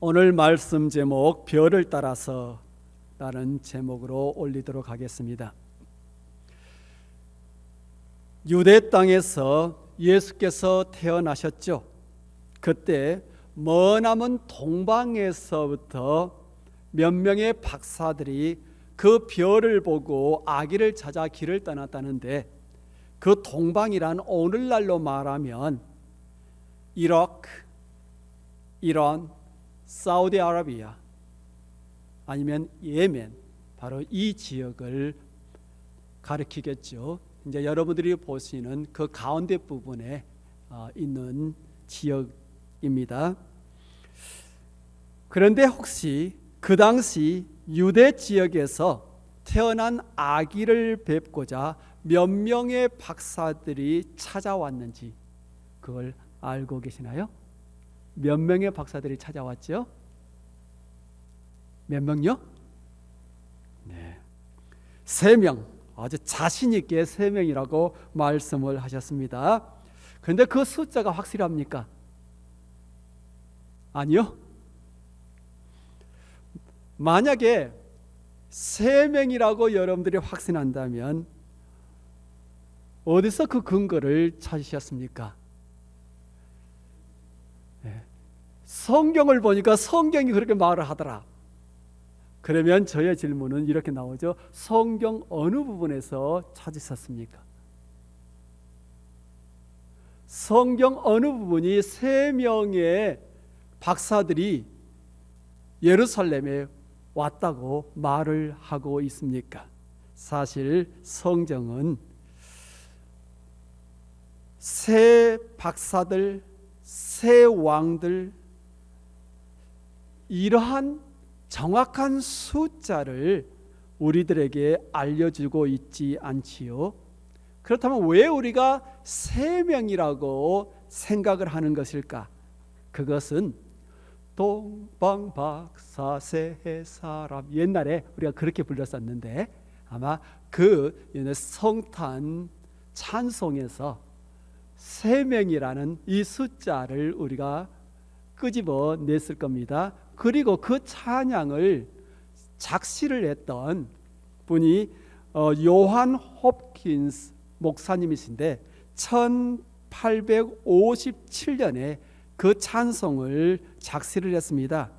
오늘 말씀 제목 별을 따라서 라는 제목으로 올리도록 하겠습니다. 유대 땅에서 예수께서 태어나셨죠. 그때 머나먼 동방에서부터 몇 명의 박사들이 그 별을 보고 아기를 찾아 길을 떠났다는데, 그 동방이란 오늘날로 말하면 이라크, 이란, 사우디아라비아 아니면 예멘, 바로 이 지역을 가리키겠죠. 이제 여러분들이 보시는 그 가운데 부분에 있는 지역입니다. 그런데 혹시 그 당시 유대 지역에서 태어난 아기를 뵙고자 몇 명의 박사들이 찾아왔는지 그걸 알고 계시나요? 몇 명의 박사들이 찾아왔죠? 몇 명요? 네, 3명. 아주 자신 있게 3명이라고 말씀을 하셨습니다. 그런데 그 숫자가 확실합니까? 아니요. 만약에 3명이라고 여러분들이 확신한다면 어디서 그 근거를 찾으셨습니까? 성경을 보니까 성경이 그렇게 말을 하더라. 그러면 저의 질문은 이렇게 나오죠. 성경 어느 부분에서 찾으셨습니까? 성경 어느 부분이 3명의 박사들이 예루살렘에 왔다고 말을 하고 있습니까? 사실 성경은 세 박사들, 세 왕들, 이러한 정확한 숫자를 우리들에게 알려주고 있지 않지요. 그렇다면 왜 우리가 3명이라고 생각을 하는 것일까? 그것은 동방박사 세 사람, 옛날에 우리가 그렇게 불렀었는데 아마 그 성탄 찬송에서 3명이라는 이 숫자를 우리가 끄집어 냈을 겁니다. 그리고 그 찬양을 작시를 했던 분이 요한 홉킨스 목사님이신데 1857년에 그 찬송을 작시를 했습니다.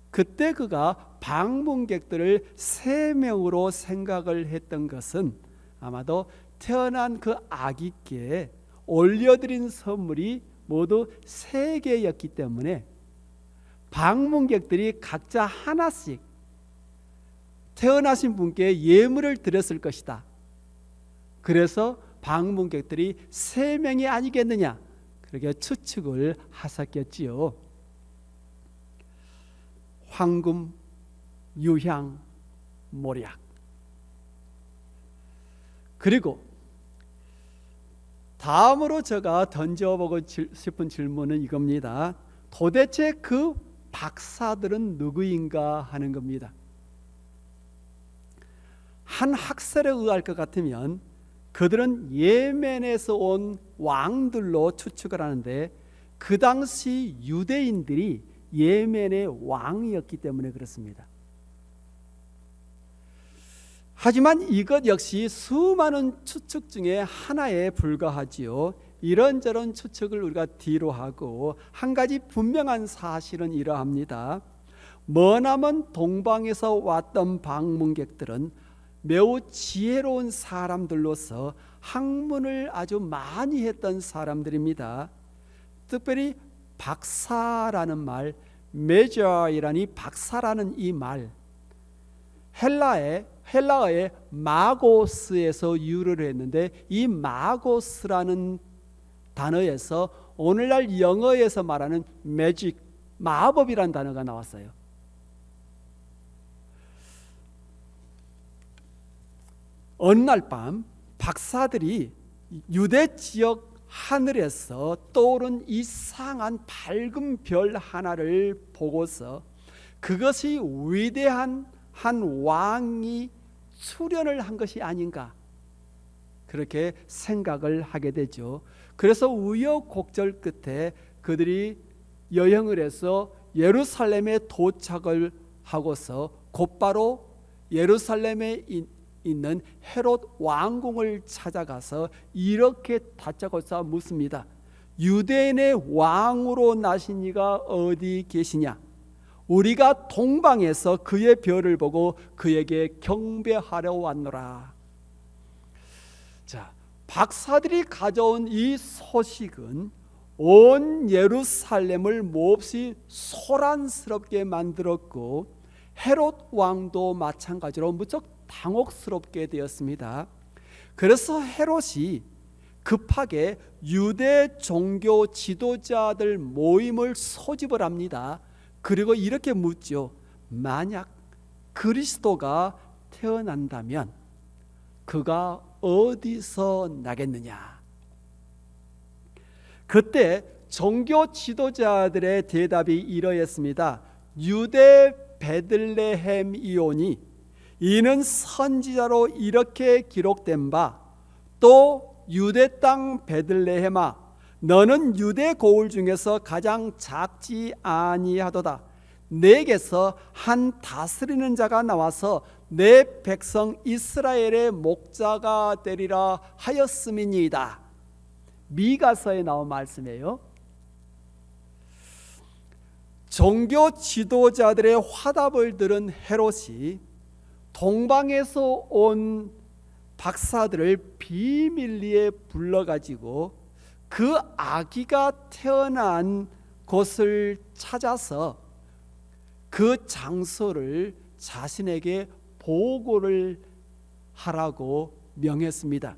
그때 그가 방문객들을 3명으로 생각을 했던 것은 아마도 태어난 그 아기께 올려드린 선물이 모두 3개였기 때문에 방문객들이 각자 하나씩 태어나신 분께 예물을 드렸을 것이다. 그래서 방문객들이 3명이 아니겠느냐, 그렇게 추측을 하셨겠지요. 황금, 유향, 모략. 그리고 다음으로 제가 던져보고 싶은 질문은 이겁니다. 도대체 그 박사들은 누구인가 하는 겁니다. 한 학설에 의할 것 같으면 그들은 예멘에서 온 왕들로 추측을 하는데, 그 당시 유대인들이 예멘의 왕이었기 때문에 그렇습니다. 하지만 이것 역시 수많은 추측 중에 하나에 불과하지요. 이런저런 추측을 우리가 뒤로 하고 한 가지 분명한 사실은 이러합니다. 머나먼 동방에서 왔던 방문객들은 매우 지혜로운 사람들로서 학문을 아주 많이 했던 사람들입니다. 특별히 박사라는 말, 메자이라니 박사라는 이 말, 헬라어의 마고스에서 유래를 했는데, 이 마고스라는 단어에서 오늘날 영어에서 말하는 매직, 마법이라는 단어가 나왔어요. 어느 날 밤 박사들이 유대 지역 하늘에서 떠오른 이상한 밝은 별 하나를 보고서 그것이 위대한 한 왕이 수련을 한 것이 아닌가, 그렇게 생각을 하게 되죠. 그래서 우여곡절 끝에 그들이 여행을 해서 예루살렘에 도착을 하고서 곧바로 예루살렘에 있는 헤롯 왕궁을 찾아가서 이렇게 다짜고짜 묻습니다. 유대인의 왕으로 나신 이가 어디 계시냐? 우리가 동방에서 그의 별을 보고 그에게 경배하려 왔노라. 자, 박사들이 가져온 이 소식은 온 예루살렘을 몹시 소란스럽게 만들었고 헤롯 왕도 마찬가지로 무척 당혹스럽게 되었습니다. 그래서 헤롯이 급하게 유대 종교 지도자들 모임을 소집을 합니다. 그리고 이렇게 묻죠. 만약 그리스도가 태어난다면 그가 어디서 나겠느냐? 그때 종교 지도자들의 대답이 이러했습니다. 유대 베들레헴이오니 이는 선지자로 이렇게 기록된 바, 또 유대 땅 베들레헴아 너는 유대 고을 중에서 가장 작지 아니하도다. 내게서 한 다스리는 자가 나와서 내 백성 이스라엘의 목자가 되리라 하였음이니이다. 미가서에 나온 말씀이에요. 종교 지도자들의 화답을 들은 헤롯이 동방에서 온 박사들을 비밀리에 불러가지고 그 아기가 태어난 곳을 찾아서 그 장소를 자신에게 보고를 하라고 명했습니다.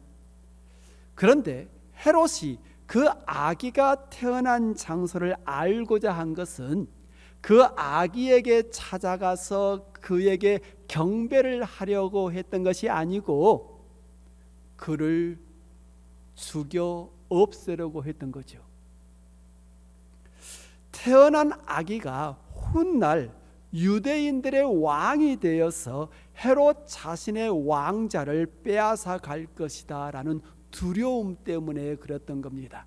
그런데 헤롯이 그 아기가 태어난 장소를 알고자 한 것은 그 아기에게 찾아가서 그에게 경배를 하려고 했던 것이 아니고 그를 죽여 없애려고 했던 거죠. 태어난 아기가 훗날 유대인들의 왕이 되어서 헤롯 자신의 왕자를 빼앗아 갈 것이다 라는 두려움 때문에 그랬던 겁니다.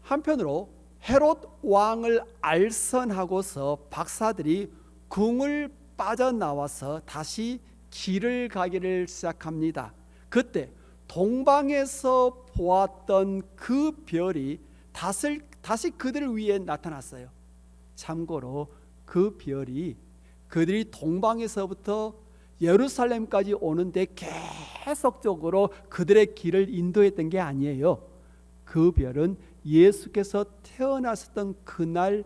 한편으로 헤롯 왕을 알선하고서 박사들이 궁을 빠져나와서 다시 길을 가기를 시작합니다. 그때 동방에서 보았던 그 별이 다시 그들 위에 나타났어요. 참고로 그 별이 그들이 동방에서부터 예루살렘까지 오는데 계속적으로 그들의 길을 인도했던 게 아니에요. 그 별은 예수께서 태어나셨던 그날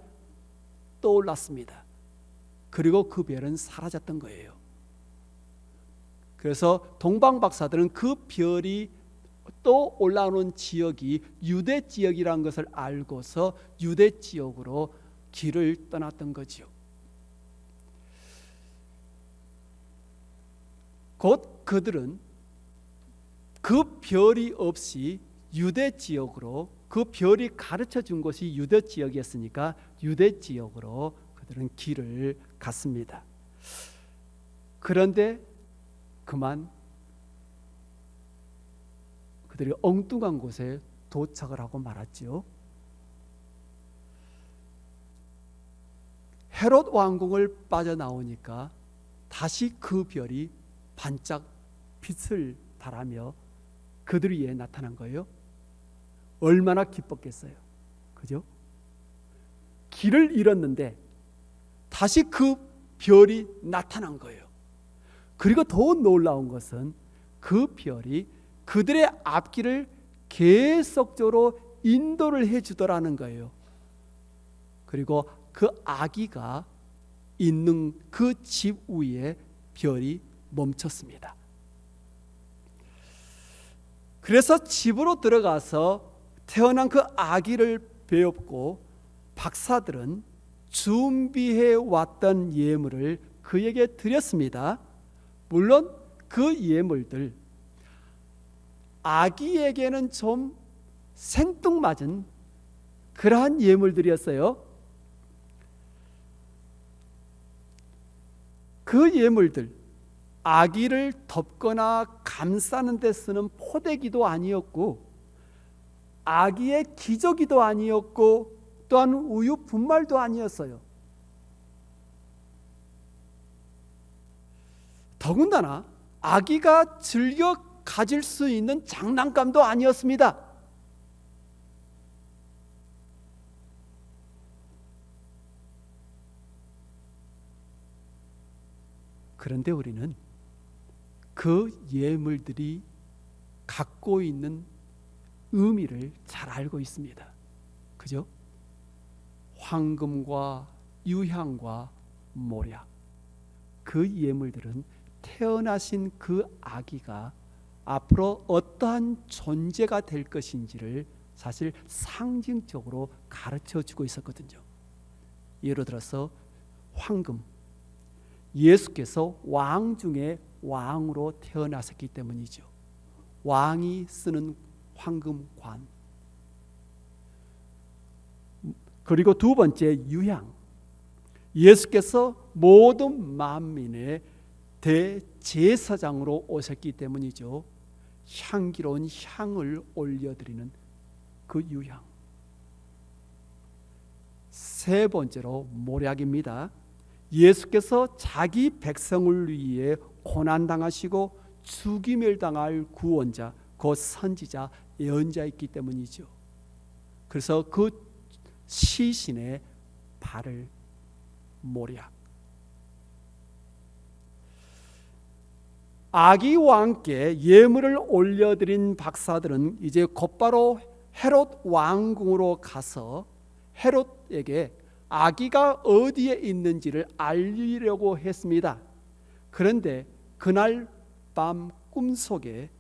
떠올랐습니다. 그리고 그 별은 사라졌던 거예요. 그래서 동방 박사들은 그 별이 또 올라오는 지역이 유대 지역이라는 것을 알고서 유대 지역으로 길을 떠났던 거지요. 곧 그들은 그 별이 없이 유대 지역으로, 그 별이 가르쳐 준 곳이 유대 지역이었으니까 유대 지역으로 그들은 길을 갔습니다. 그런데 그만 그들이 엉뚱한 곳에 도착을 하고 말았지요. 헤롯 왕궁을 빠져나오니까 다시 그 별이 반짝 빛을 발하며 그들 위에 나타난 거예요. 얼마나 기뻤겠어요. 그죠? 길을 잃었는데 다시 그 별이 나타난 거예요. 그리고 더 놀라운 것은 그 별이 그들의 앞길을 계속적으로 인도를 해주더라는 거예요. 그리고 그 아기가 있는 그 집 위에 별이 멈췄습니다. 그래서 집으로 들어가서 태어난 그 아기를 배웠고 박사들은 준비해 왔던 예물을 그에게 드렸습니다. 물론 그 예물들 아기에게는 좀 생뚱맞은 그러한 예물들이었어요. 그 예물들 아기를 덮거나 감싸는 데 쓰는 포대기도 아니었고 아기의 기저귀도 아니었고 또한 우유 분말도 아니었어요. 더군다나 아기가 즐겨 가질 수 있는 장난감도 아니었습니다. 그런데 우리는 그 예물들이 갖고 있는 의미를 잘 알고 있습니다. 그죠? 황금과 유향과 모략, 그 예물들은 태어나신 그 아기가 앞으로 어떠한 존재가 될 것인지를 사실 상징적으로 가르쳐 주고 있었거든요. 예를 들어서 황금, 예수께서 왕 중에 왕으로 태어나셨기 때문이죠. 왕이 쓰는 황금관. 그리고 두 번째, 유향. 예수께서 모든 만민의 대제사장으로 오셨기 때문이죠. 향기로운 향을 올려드리는 그 유향. 세 번째로 모략입니다. 예수께서 자기 백성을 위해 고난당하시고 죽임을 당할 구원자, 그 선지자, 예언자였기 때문이죠. 그래서 그 시신의 발을 모략. 아기 왕께 예물을 올려드린 박사들은 이제 곧바로 헤롯 왕궁으로 가서 헤롯에게 아기가 어디에 있는지를 알리려고 했습니다. 그런데 그날 밤 꿈속에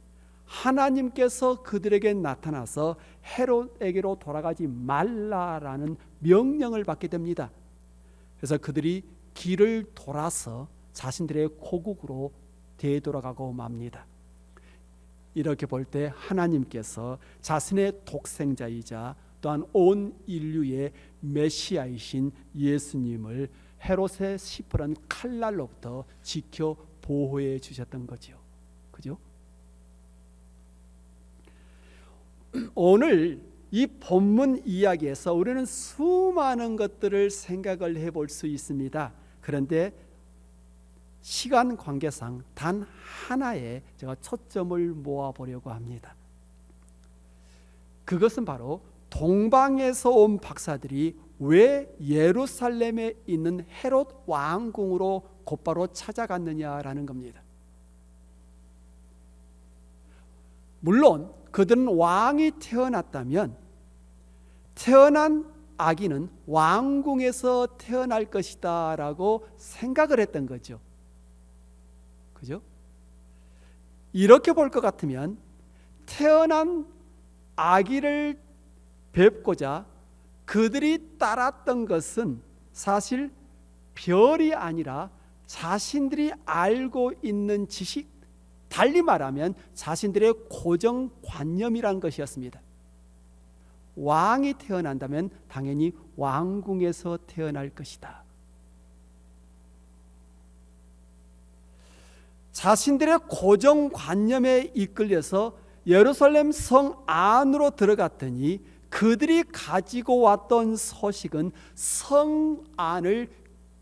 하나님께서 그들에게 나타나서 헤롯에게로 돌아가지 말라라는 명령을 받게 됩니다. 그래서 그들이 길을 돌아서 자신들의 고국으로 되돌아가고 맙니다. 이렇게 볼 때 하나님께서 자신의 독생자이자 또한 온 인류의 메시아이신 예수님을 헤롯의 시퍼런 칼날로부터 지켜 보호해 주셨던 거죠. 그죠? 오늘 이 본문 이야기에서 우리는 수많은 것들을 생각을 해볼 수 있습니다. 그런데 시간 관계상 단 하나에 제가 초점을 모아보려고 합니다. 그것은 바로 동방에서 온 박사들이 왜 예루살렘에 있는 헤롯 왕궁으로 곧바로 찾아갔느냐라는 겁니다. 물론 그들은 왕이 태어났다면 태어난 아기는 왕궁에서 태어날 것이다 라고 생각을 했던 거죠. 그죠? 이렇게 볼 것 같으면 태어난 아기를 뵙고자 그들이 따랐던 것은 사실 별이 아니라 자신들이 알고 있는 지식, 달리 말하면 자신들의 고정관념이라는 것이었습니다. 왕이 태어난다면 당연히 왕궁에서 태어날 것이다. 자신들의 고정관념에 이끌려서 예루살렘 성 안으로 들어갔더니 그들이 가지고 왔던 소식은 성 안을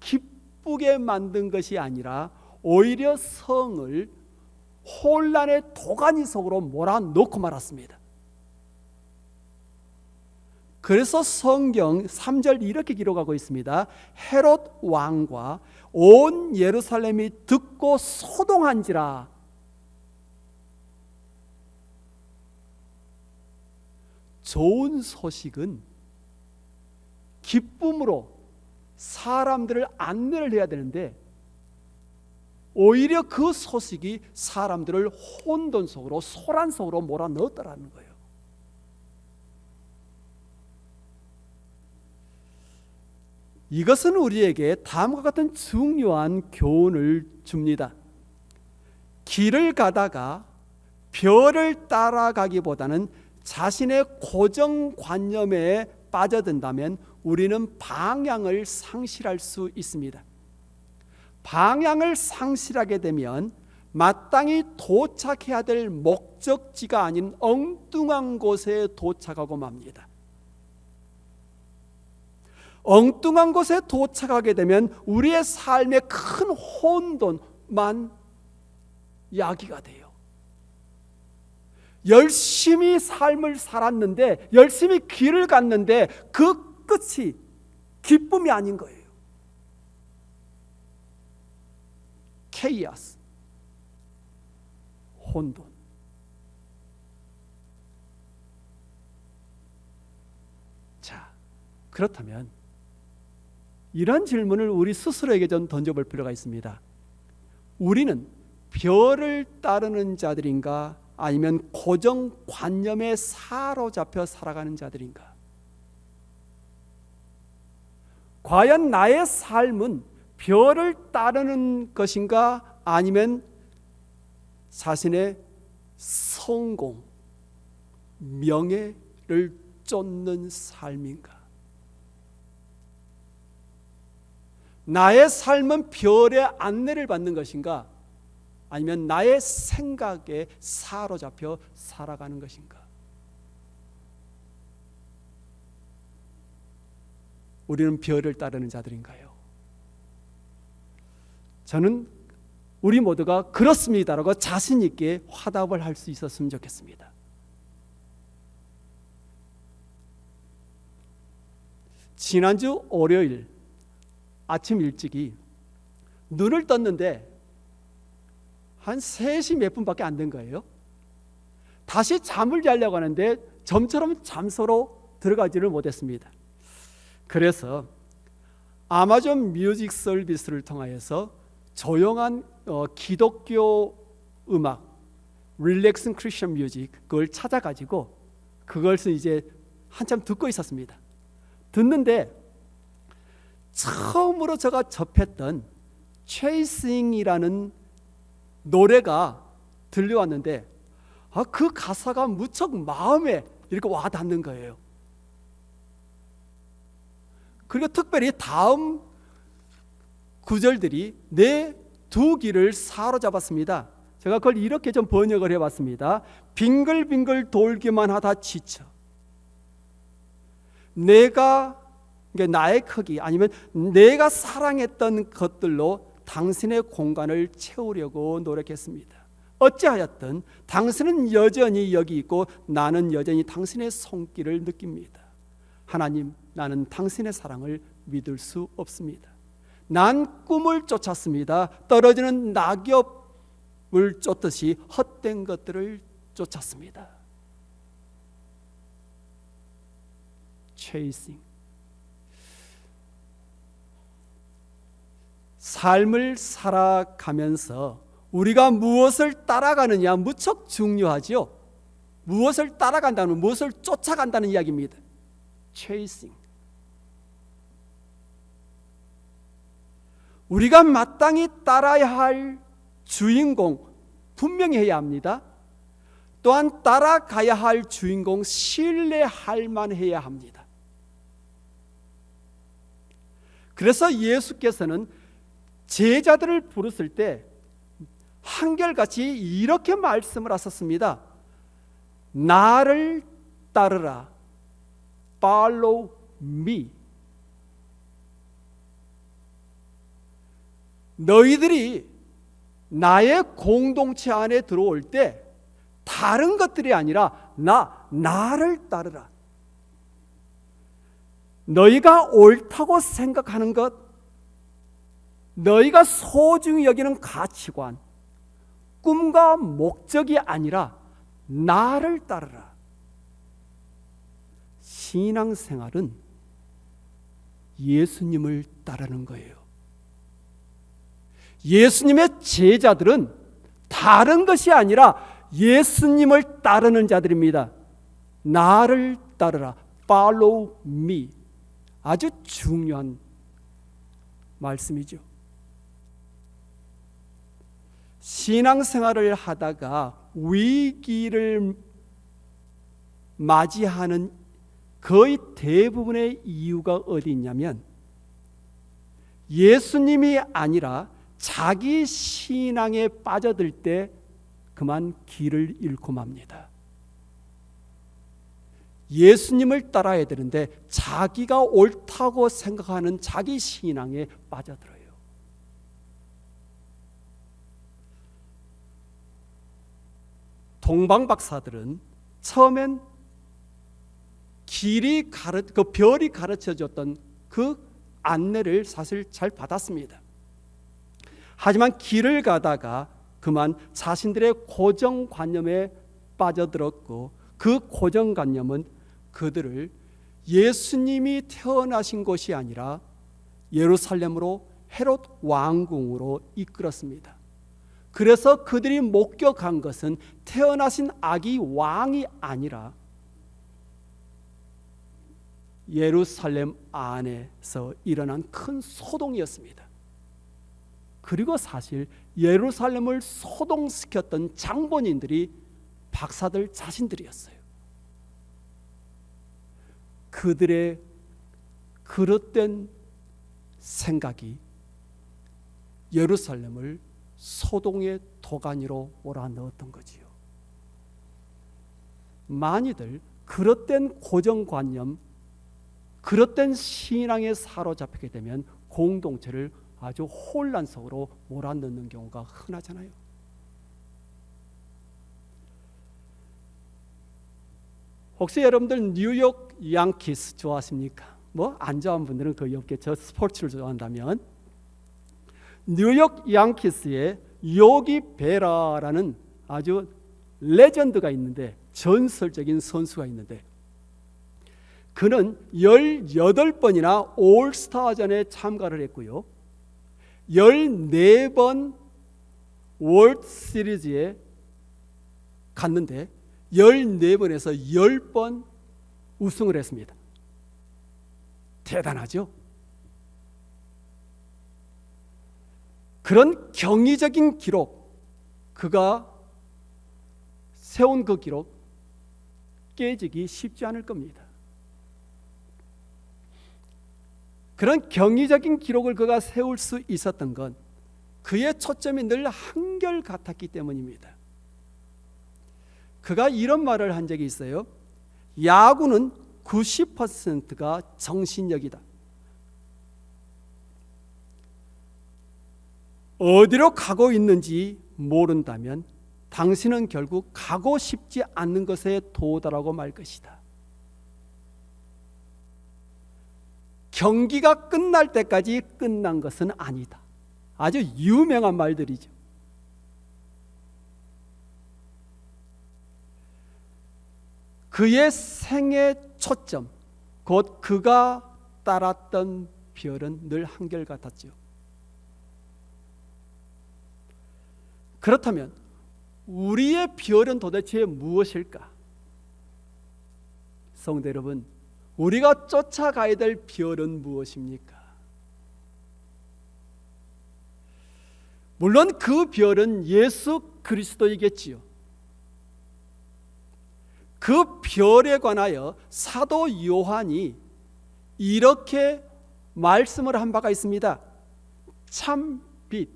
기쁘게 만든 것이 아니라 오히려 성을 혼란의 도가니 속으로 몰아넣고 말았습니다. 그래서 성경 3절 이렇게 기록하고 있습니다. 헤롯 왕과 온 예루살렘이 듣고 소동한지라. 좋은 소식은 기쁨으로 사람들을 안내를 해야 되는데 오히려 그 소식이 사람들을 혼돈 속으로 소란 속으로 몰아넣었다라는 거예요. 이것은 우리에게 다음과 같은 중요한 교훈을 줍니다. 길을 가다가 별을 따라가기보다는 자신의 고정관념에 빠져든다면 우리는 방향을 상실할 수 있습니다. 방향을 상실하게 되면 마땅히 도착해야 될 목적지가 아닌 엉뚱한 곳에 도착하고 맙니다. 엉뚱한 곳에 도착하게 되면 우리의 삶에 큰 혼돈만 야기가 돼요. 열심히 삶을 살았는데, 열심히 길을 갔는데 그 끝이 기쁨이 아닌 거예요. 케이아스, 혼돈. 자, 그렇다면 이런 질문을 우리 스스로에게 좀 던져볼 필요가 있습니다. 우리는 별을 따르는 자들인가, 아니면 고정관념에 사로잡혀 살아가는 자들인가? 과연 나의 삶은 별을 따르는 것인가, 아니면 자신의 성공, 명예를 쫓는 삶인가? 나의 삶은 별의 안내를 받는 것인가, 아니면 나의 생각에 사로잡혀 살아가는 것인가? 우리는 별을 따르는 자들인가요? 저는 우리 모두가 그렇습니다라고 자신 있게 화답을 할 수 있었으면 좋겠습니다. 지난주 월요일 아침 일찍이 눈을 떴는데 한 3시 몇 분밖에 안 된 거예요. 다시 잠을 자려고 하는데 점처럼 잠소로 들어가지를 못했습니다. 그래서 아마존 뮤직 서비스를 통하여서 조용한 기독교 음악, 릴렉싱 크리스천 뮤직, 그걸 찾아가지고 그것을 이제 한참 듣고 있었습니다. 듣는데 처음으로 제가 접했던 Chasing이라는 노래가 들려왔는데, 그 가사가 무척 마음에 이렇게 와닿는 거예요. 그리고 특별히 다음 구절들이 내 두 귀를 사로잡았습니다. 제가 그걸 이렇게 좀 번역을 해봤습니다. 빙글빙글 돌기만 하다 지쳐 나의 크기, 아니면 내가 사랑했던 것들로 당신의 공간을 채우려고 노력했습니다. 어찌하였든 당신은 여전히 여기 있고 나는 여전히 당신의 손길을 느낍니다. 하나님, 나는 당신의 사랑을 믿을 수 없습니다. 난 꿈을 쫓았습니다. 떨어지는 낙엽을 쫓듯이 헛된 것들을 쫓았습니다. Chasing. 삶을 살아가면서 우리가 무엇을 따라가느냐 무척 중요하죠. 무엇을 따라간다는, 무엇을 쫓아간다는 이야기입니다. Chasing. 우리가 마땅히 따라야 할 주인공 분명히 해야 합니다. 또한 따라가야 할 주인공 신뢰할 만해야 합니다. 그래서 예수께서는 제자들을 부르실 때 한결같이 이렇게 말씀을 하셨습니다. 나를 따르라. Follow me. 너희들이 나의 공동체 안에 들어올 때 다른 것들이 아니라 나를 따르라. 너희가 옳다고 생각하는 것, 너희가 소중히 여기는 가치관, 꿈과 목적이 아니라 나를 따르라. 신앙생활은 예수님을 따르는 거예요. 예수님의 제자들은 다른 것이 아니라 예수님을 따르는 자들입니다. 나를 따르라. Follow me. 아주 중요한 말씀이죠. 신앙생활을 하다가 위기를 맞이하는 거의 대부분의 이유가 어디 있냐면 예수님이 아니라 자기 신앙에 빠져들 때 그만 길을 잃고 맙니다. 예수님을 따라야 되는데 자기가 옳다고 생각하는 자기 신앙에 빠져들어요. 동방 박사들은 처음엔 그 별이 가르쳐줬던 그 안내를 사실 잘 받았습니다. 하지만 길을 가다가 그만 자신들의 고정관념에 빠져들었고, 그 고정관념은 그들을 예수님이 태어나신 곳이 아니라 예루살렘으로 헤롯 왕궁으로 이끌었습니다. 그래서 그들이 목격한 것은 태어나신 아기 왕이 아니라 예루살렘 안에서 일어난 큰 소동이었습니다. 그리고 사실 예루살렘을 소동시켰던 장본인들이 박사들 자신들이었어요. 그들의 그릇된 생각이 예루살렘을 소동의 도가니로 몰아넣었던 거지요. 많이들 그릇된 고정관념, 그릇된 신앙에 사로잡히게 되면 공동체를 아주 혼란 속으로 몰아넣는 경우가 흔하잖아요. 혹시 여러분들 뉴욕 양키스 좋아하십니까? 뭐 안 좋아하는 분들은 거의 없겠죠. 스포츠를 좋아한다면. 뉴욕 양키스의 요기 베라라는 아주 레전드가 있는데, 전설적인 선수가 있는데, 그는 18번이나 올스타전에 참가를 했고요, 14번 월드 시리즈에 갔는데 14번에서 10번 우승을 했습니다. 대단하죠? 그런 경이적인 기록, 그가 세운 그 기록 깨지기 쉽지 않을 겁니다. 그런 경이적인 기록을 그가 세울 수 있었던 건 그의 초점이 늘 한결같았기 때문입니다. 그가 이런 말을 한 적이 있어요. 야구는 90%가 정신력이다. 어디로 가고 있는지 모른다면 당신은 결국 가고 싶지 않는 것에 도달하고 말 것이다. 경기가 끝날 때까지 끝난 것은 아니다. 아주 유명한 말들이죠. 그의 생의 초점, 곧 그가 따랐던 별은 늘 한결같았죠. 그렇다면 우리의 별은 도대체 무엇일까? 성도 여러분, 우리가 쫓아가야 될 별은 무엇입니까? 물론 그 별은 예수 그리스도이겠지요. 그 별에 관하여 사도 요한이 이렇게 말씀을 한 바가 있습니다. 참 빛,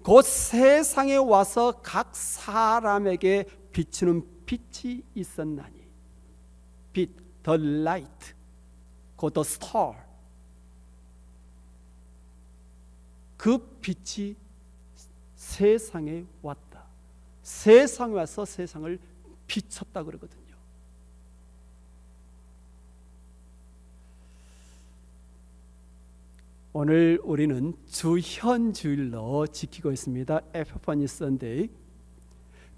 곧 세상에 와서 각 사람에게 비추는 빛이 있었나니. 빛, the light, 곧 the star. 그 빛이 세상에 왔다. 세상에 와서 세상을 비췄다 그러거든요. 오늘 우리는 주현주일로 지키고 있습니다. 에피파니 선데이.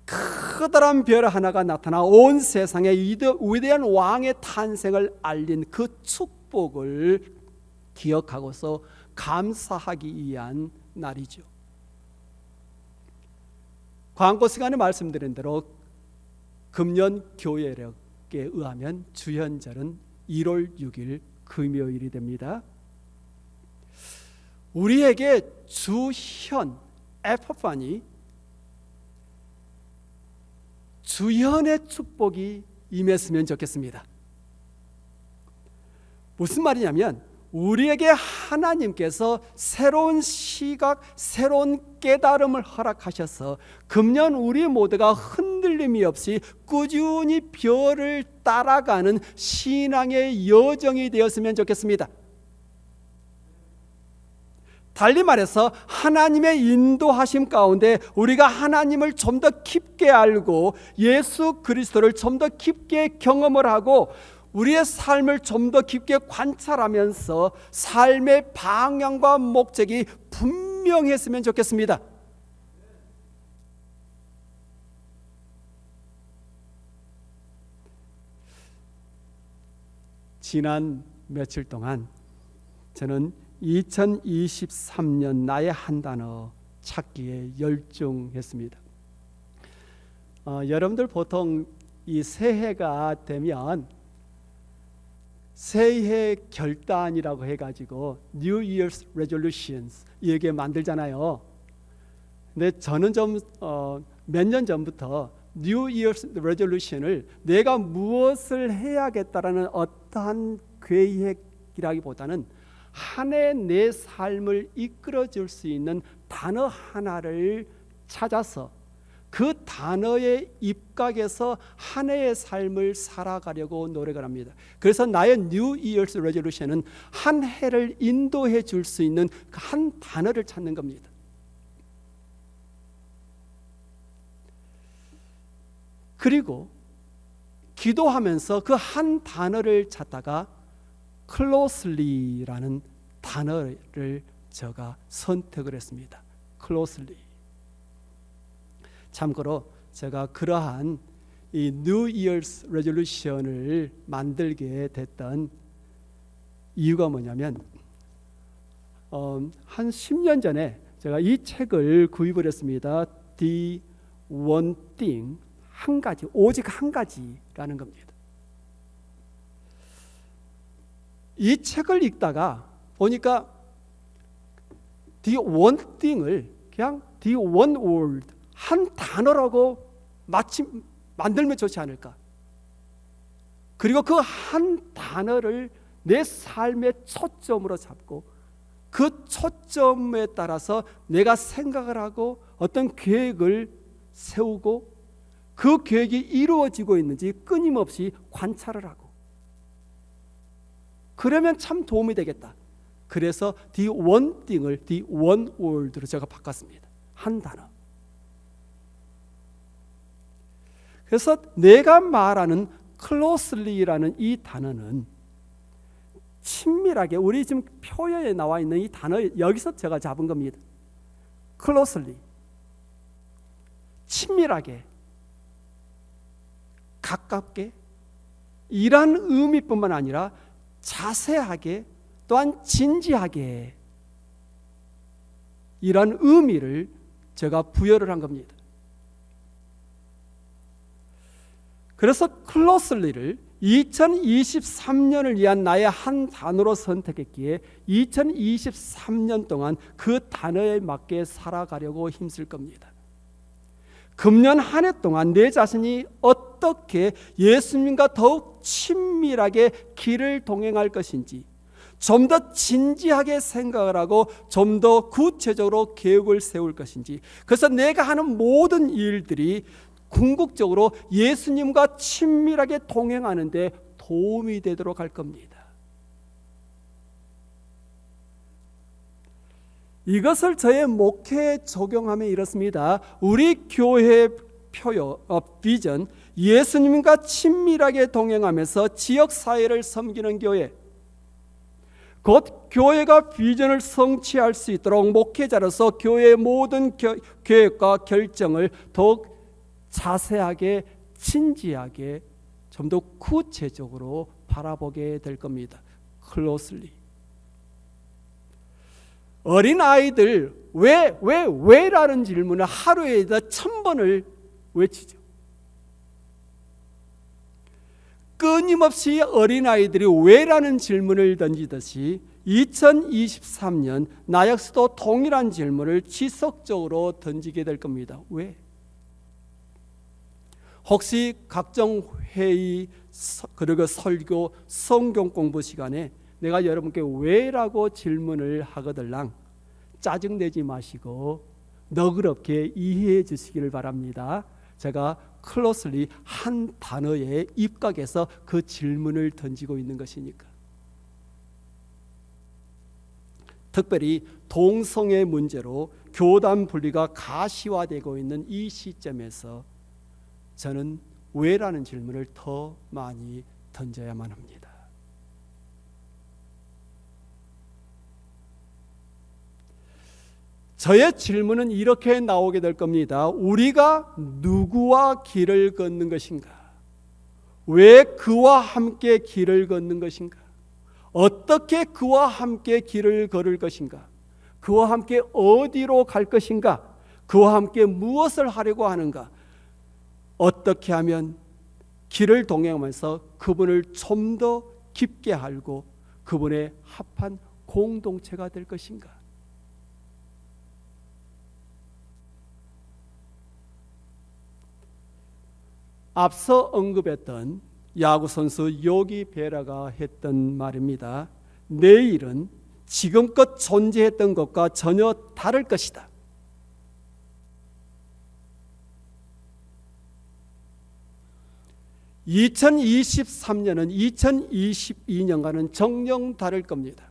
커다란 별 하나가 나타나 온 세상에 위대한 왕의 탄생을 알린 그 축복을 기억하고서 감사하기 위한 날이죠. 광고 시간에 말씀드린 대로 금년 교회력에 의하면 주현절은 1월 6일 금요일이 됩니다. 우리에게 주현, 에피파니, 주현의 축복이 임했으면 좋겠습니다. 무슨 말이냐면 우리에게 하나님께서 새로운 시각, 새로운 깨달음을 허락하셔서 금년 우리 모두가 흔들림이 없이 꾸준히 별을 따라가는 신앙의 여정이 되었으면 좋겠습니다. 달리 말해서 하나님의 인도하심 가운데 우리가 하나님을 좀 더 깊게 알고 예수 그리스도를 좀 더 깊게 경험을 하고 우리의 삶을 좀 더 깊게 관찰하면서 삶의 방향과 목적이 분명했으면 좋겠습니다. 지난 며칠 동안 저는 2023년 나의 한 단어 찾기에 열중했습니다. 여러분들 보통 이 새해가 되면 새해 결단이라고 해가지고 New Year's Resolutions 이렇게 만들잖아요. 근데 저는 좀 몇 년 전부터 New Year's Resolution을 내가 무엇을 해야겠다라는 어떠한 계획이라기보다는 한 해 내 삶을 이끌어줄 수 있는 단어 하나를 찾아서 그 단어에 입각해서 한 해의 삶을 살아가려고 노력을 합니다. 그래서 나의 New Year's Resolution은 한 해를 인도해 줄 수 있는 한 단어를 찾는 겁니다. 그리고 기도하면서 그 한 단어를 찾다가 closely라는 단어를 제가 선택을 했습니다. closely. 참고로 제가 그러한 이 New Year's Resolution을 만들게 됐던 이유가 뭐냐면 한 10년 전에 제가 이 책을 구입을 했습니다. The One Thing, 한 가지, 오직 한 가지라는 겁니다. 이 책을 읽다가 보니까 The One Thing을 그냥 The One Word, 한 단어라고 마침 만들면 좋지 않을까. 그리고 그 한 단어를 내 삶의 초점으로 잡고 그 초점에 따라서 내가 생각을 하고 어떤 계획을 세우고 그 계획이 이루어지고 있는지 끊임없이 관찰을 하고 그러면 참 도움이 되겠다. 그래서 The One Thing을 The One Word로 제가 바꿨습니다. 한 단어. 그래서 내가 말하는 closely라는 이 단어는 친밀하게, 우리 지금 표에 나와 있는 이 단어 여기서 제가 잡은 겁니다. closely, 친밀하게, 가깝게, 이란 의미뿐만 아니라 자세하게, 또한 진지하게, 이란 의미를 제가 부여를 한 겁니다. 그래서 closely를 2023년을 위한 나의 한 단어로 선택했기에 2023년 동안 그 단어에 맞게 살아가려고 힘쓸 겁니다. 금년 한 해 동안 내 자신이 어떻게 예수님과 더욱 친밀하게 길을 동행할 것인지 좀 더 진지하게 생각을 하고 좀 더 구체적으로 계획을 세울 것인지, 그래서 내가 하는 모든 일들이 궁극적으로 예수님과 친밀하게 동행하는 데 도움이 되도록 할 겁니다. 이것을 저의 목회에 적용하면 이렇습니다. 우리 교회의 비전, 예수님과 친밀하게 동행하면서 지역사회를 섬기는 교회, 곧 교회가 비전을 성취할 수 있도록 목회자로서 교회의 모든 계획과 결정을 더욱 자세하게, 진지하게, 좀 더 구체적으로 바라보게 될 겁니다. closely. 어린아이들 왜라는 질문을 하루에 1000번을 외치죠. 끊임없이 어린아이들이 왜라는 질문을 던지듯이 2023년 나 역시도 동일한 질문을 지속적으로 던지게 될 겁니다. 왜? 혹시 각종 회의, 그리고 설교, 성경 공부 시간에 내가 여러분께 왜라고 질문을 하거들랑 짜증내지 마시고 너그럽게 이해해 주시기를 바랍니다. 제가 클로슬리 한 단어에 입각해서 그 질문을 던지고 있는 것이니까. 특별히 동성애 문제로 교단 분리가 가시화되고 있는 이 시점에서 저는 왜라는 질문을 더 많이 던져야만 합니다. 저의 질문은 이렇게 나오게 될 겁니다. 우리가 누구와 길을 걷는 것인가? 왜 그와 함께 길을 걷는 것인가? 어떻게 그와 함께 길을 걸을 것인가? 그와 함께 어디로 갈 것인가? 그와 함께 무엇을 하려고 하는가? 어떻게 하면 길을 동행하면서 그분을 좀 더 깊게 알고 그분의 합한 공동체가 될 것인가? 앞서 언급했던 야구선수 요기 베라가 했던 말입니다. 내일은 지금껏 존재했던 것과 전혀 다를 것이다. (2023년은) 2022년과는 정녕 다를 겁니다.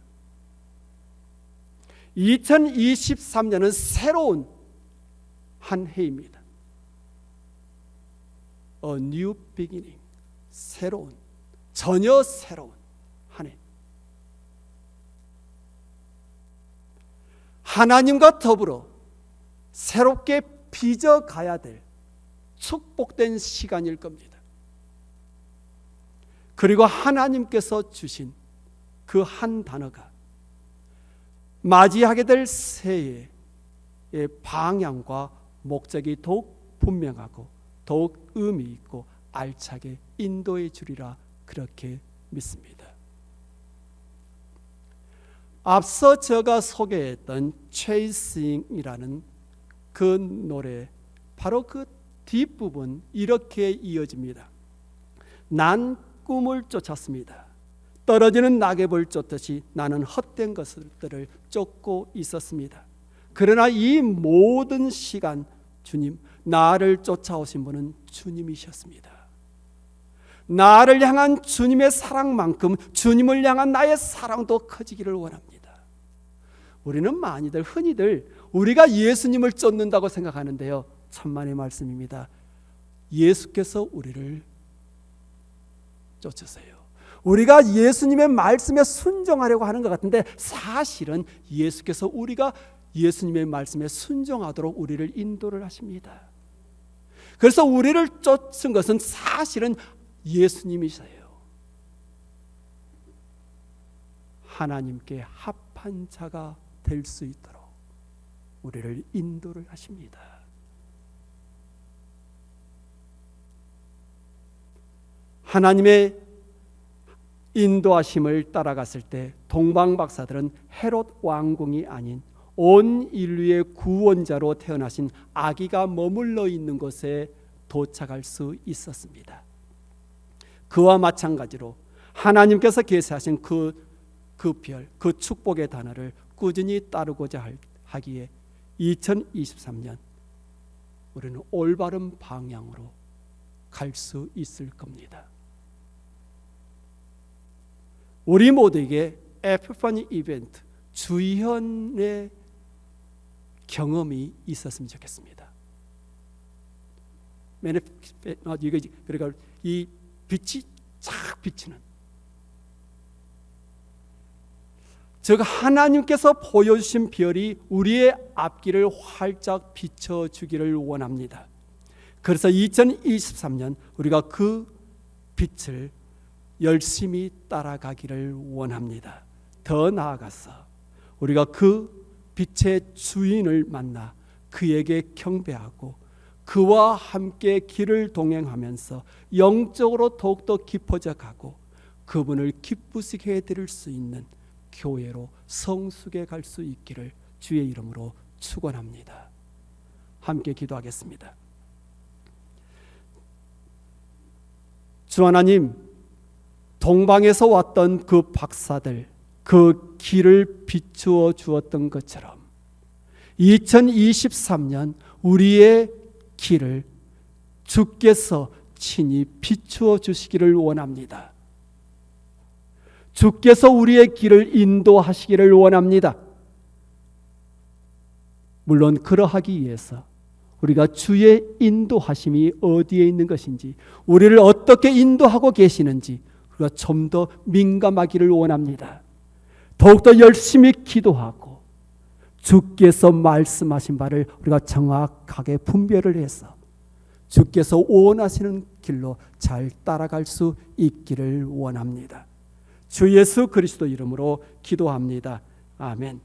2023년은 새로운 한 해입니다. A new beginning, 새로운, 전혀 새로운 한 해. 하나님과 더불어 새롭게 빚어가야 될 축복된 시간일 겁니다. 그리고 하나님께서 주신 그 한 단어가 맞이하게 될 새해의 방향과 목적이 더욱 분명하고 더욱 의미 있고 알차게 인도해 주리라 그렇게 믿습니다. 앞서 제가 소개했던 Chasing이라는 그 노래, 바로 그 뒷부분 이렇게 이어집니다. 난 꿈을 쫓았습니다. 떨어지는 낙엽을 쫓듯이 나는 헛된 것들을 쫓고 있었습니다. 그러나 이 모든 시간 주님, 나를 쫓아오신 분은 주님이셨습니다. 나를 향한 주님의 사랑만큼 주님을 향한 나의 사랑도 커지기를 원합니다. 우리는 많이들 흔히들 우리가 예수님을 쫓는다고 생각하는데요, 천만의 말씀입니다. 예수께서 우리를 쫓으세요. 우리가 예수님의 말씀에 순종하려고 하는 것 같은데 사실은 예수께서 우리가 예수님의 말씀에 순종하도록 우리를 인도를 하십니다. 그래서 우리를 쫓은 것은 사실은 예수님이세요. 하나님께 합한 자가 될 수 있도록 우리를 인도를 하십니다. 하나님의 인도하심을 따라갔을 때 동방 박사들은 헤롯 왕궁이 아닌 온 인류의 구원자로 태어나신 아기가 머물러 있는 곳에 도착할 수 있었습니다. 그와 마찬가지로 하나님께서 계시하신 그 별, 그 축복의 단어를 꾸준히 따르고자 하기에 2023년 우리는 올바른 방향으로 갈 수 있을 겁니다. 우리 모두에게 에피파니 이벤트, 주현의 경험이 있었으면 좋겠습니다. 그러니까 이 빛이 쫙 비치는, 즉 하나님께서 보여주신 별이 우리의 앞길을 활짝 비춰주기를 원합니다. 그래서 2023년 우리가 그 빛을 열심히 따라가기를 원합니다. 더 나아가서 우리가 그 빛의 주인을 만나 그에게 경배하고 그와 함께 길을 동행하면서 영적으로 더욱더 깊어져 가고 그분을 기쁘시게 해드릴 수 있는 교회로 성숙해 갈 수 있기를 주의 이름으로 축원합니다. 함께 기도하겠습니다. 주 하나님, 동방에서 왔던 그 박사들, 그 길을 비추어 주었던 것처럼 2023년 우리의 길을 주께서 친히 비추어 주시기를 원합니다. 주께서 우리의 길을 인도하시기를 원합니다. 물론 그러하기 위해서 우리가 주의 인도하심이 어디에 있는 것인지, 우리를 어떻게 인도하고 계시는지 우리가 좀 더 민감하기를 원합니다. 더욱더 열심히 기도하고 주께서 말씀하신 바를 우리가 정확하게 분별을 해서 주께서 원하시는 길로 잘 따라갈 수 있기를 원합니다. 주 예수 그리스도 이름으로 기도합니다. 아멘.